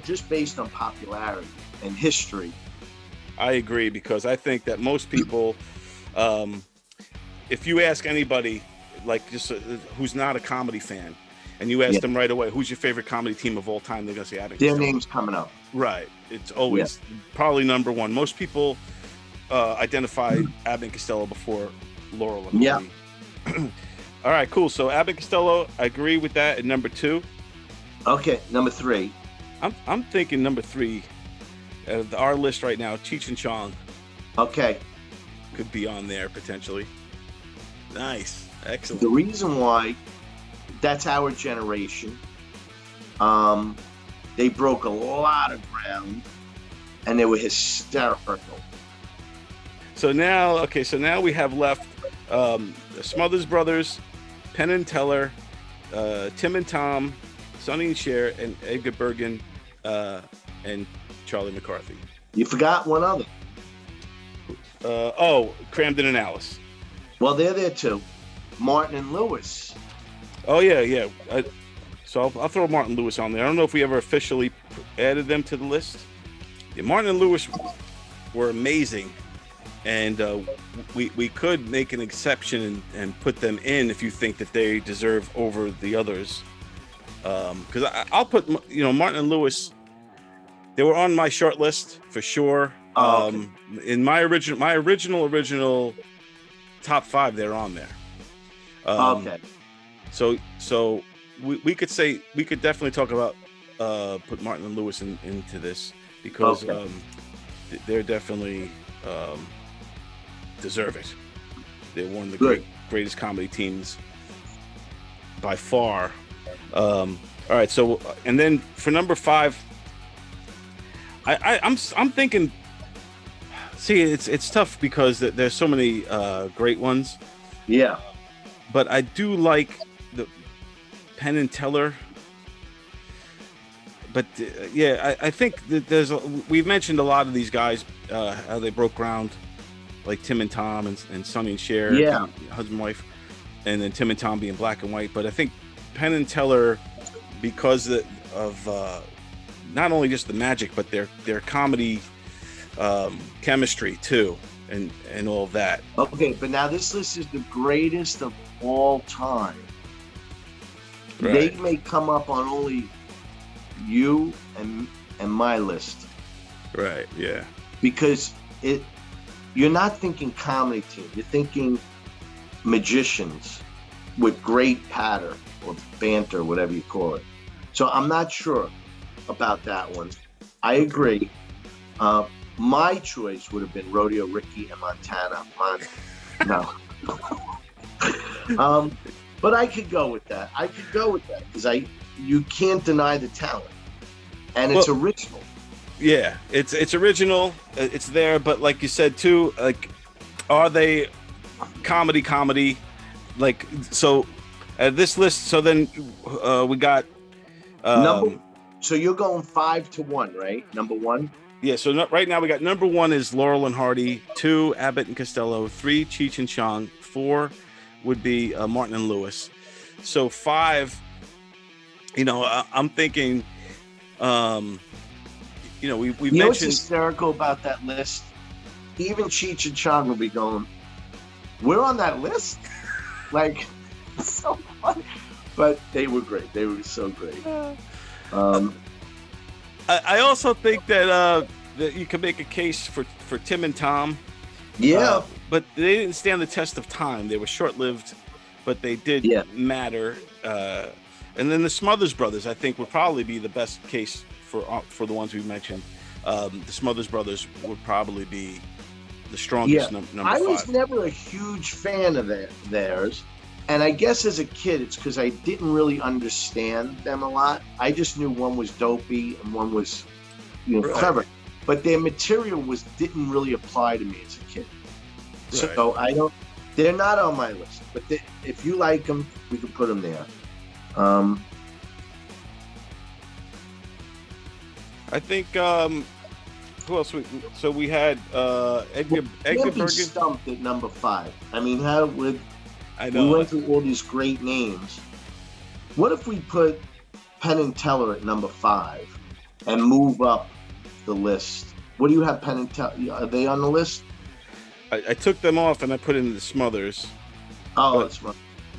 just based on popularity and history. I agree, because I think that most people, if you ask anybody, like just who's not a comedy fan, and you ask them right away, who's your favorite comedy team of all time, they're gonna say Abbott. Their name's coming up. Right. It's always probably number 1. Most people identify Abbott and Costello before Laurel and Hardy. All right, cool. So Abbott and Costello, I agree with that at number 2. Okay, number 3. I'm thinking number 3. Our list right now, Cheech and Chong. Okay. Could be on there potentially. Nice. Excellent. The reason why, that's our generation. They broke a lot of ground and they were hysterical. So now we have left the Smothers Brothers, Penn and Teller, Tim and Tom, Sonny and Cher, and Edgar Bergen, and Charlie McCarthy. You forgot one other. Cramden and Alice. Well, they're there too. Martin and Lewis. Oh, yeah. So I'll throw Martin Lewis on there. I don't know if we ever officially added them to the list. Yeah, Martin and Lewis were amazing and we could make an exception and put them in if you think that they deserve over the others. Because I'll put, Martin and Lewis. They were on my short list for sure. Okay. In my original top 5, they're on there. Okay. So we could definitely talk about put Martin and Lewis into this because they're definitely deserve it. They're one of the greatest comedy teams by far. All right, so and then for number 5, I'm thinking. See, it's tough because there's so many great ones. Yeah. But I do like the Penn and Teller. But I think that we've mentioned a lot of these guys how they broke ground, like Tim and Tom and Sonny and Cher, husband and wife, and then Tim and Tom being black and white. But I think Penn and Teller, because of not only just the magic, but their comedy chemistry too, and all of that. Okay, but now this list is the greatest of all time. Right. They may come up on only you and my list. Right. Yeah. Because you're not thinking comedy team. You're thinking magicians with great patter or banter, whatever you call it. So I'm not sure about that one. I agree. My choice would have been Rodeo Ricky and Montana. No. But I could go with that. Because you can't deny the talent, and it's original. Yeah, it's original. It's there, but like you said too, like, are they comedy? Like, so this list. So then we got. So you're going 5 to 1, right? Number 1. Yeah. So right now we got number 1 is Laurel and Hardy. 2, Abbott and Costello. 3, Cheech and Chong. 4 would be Martin and Lewis. So 5. I'm thinking. We mentioned. What's hysterical about that list? Even Cheech and Chong will be going, "We're on that list," like, so funny. But they were great. They were so great. I also think that you can make a case for Tim and Tom. Yeah. But they didn't stand the test of time. They were short-lived, but they did matter. And then the Smothers Brothers, I think, would probably be the best case for the ones we mentioned. The Smothers Brothers would probably be the strongest number 5. I was never a huge fan of theirs. And I guess as a kid, it's because I didn't really understand them a lot. I just knew one was dopey and one was, clever. But their material didn't really apply to me as a kid. Right. So they're not on my list. But if you like them, we can put them there. I think, who else? So we had Edgar Bergen. Stumped at number 5. I mean, how would... I know. We went through all these great names. What if we put Penn and Teller at number 5 and move up the list? What do you have, Penn and Teller? Are they on the list? I took them off and I put in the Smothers. Oh, that's right.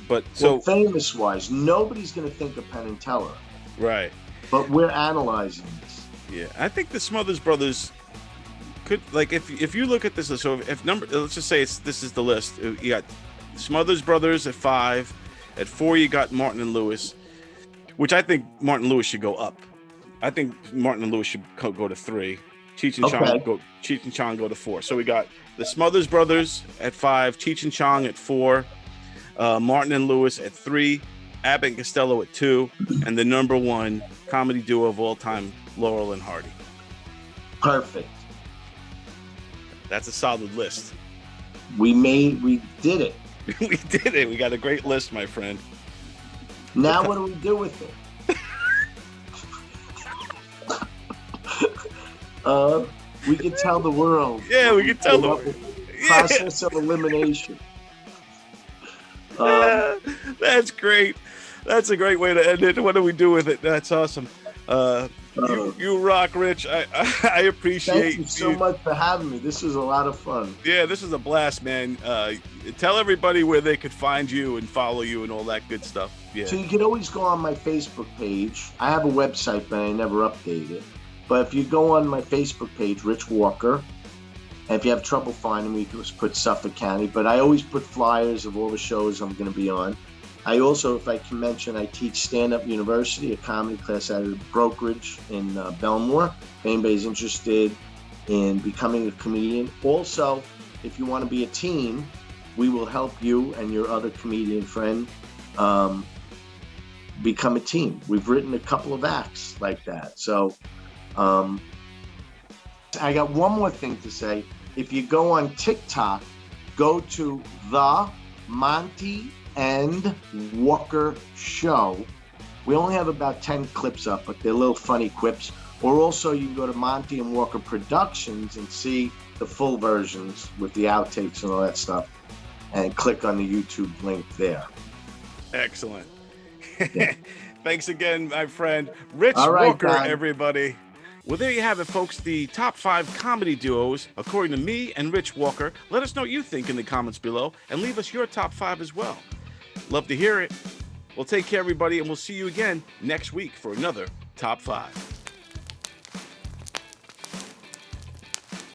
But so famous-wise, nobody's going to think of Penn and Teller. Right. But we're analyzing this. Yeah, I think the Smothers Brothers could, like, if you look at this list. So let's just say this is the list. You got Smothers Brothers at 5. At 4, you got Martin and Lewis, which I think Martin and Lewis should go up. I think Martin and Lewis should go to 3. Cheech and Chong go to 4. So we got the Smothers Brothers at 5, Cheech and Chong at 4, Martin and Lewis at 3, Abbott and Costello at 2, and the number 1 comedy duo of all time, Laurel and Hardy. Perfect. That's a solid list. We did it. We did it. We got a great list, my friend. Now what do we do with it? We can tell the world. Yeah, we can tell the world. Process of elimination. That's great. That's a great way to end it. What do we do with it? That's awesome. You rock, Rich. I appreciate Thank you so much for having me. This was a lot of fun. Yeah, this is a blast, man. Tell everybody where they could find you and follow you and all that good stuff. Yeah. So you can always go on my Facebook page. I have a website, but I never update it. But if you go on my Facebook page, Rich Walker, and if you have trouble finding me, you can just put Suffolk County. But I always put flyers of all the shows I'm going to be on. I also, if I can mention, I teach Stand-Up University, a comedy class out of the brokerage in Belmore. If anybody's interested in becoming a comedian. Also, if you want to be a team, we will help you and your other comedian friend become a team. We've written a couple of acts like that. So I got one more thing to say. If you go on TikTok, go to The Monty and Walker Show. We only have about 10 clips up, but they're little funny quips. Or also you can go to Monty and Walker Productions and see the full versions with the outtakes and all that stuff, and click on the YouTube link there. Excellent. Thanks again, my friend. Rich right, Walker, Don. everybody. Well, there you have it, folks. The top 5 comedy duos, according to me and Rich Walker. Let us know what you think in the comments below, and leave us your top 5 as well. Love to hear it. Well, take care, everybody, and we'll see you again next week for another Top 5.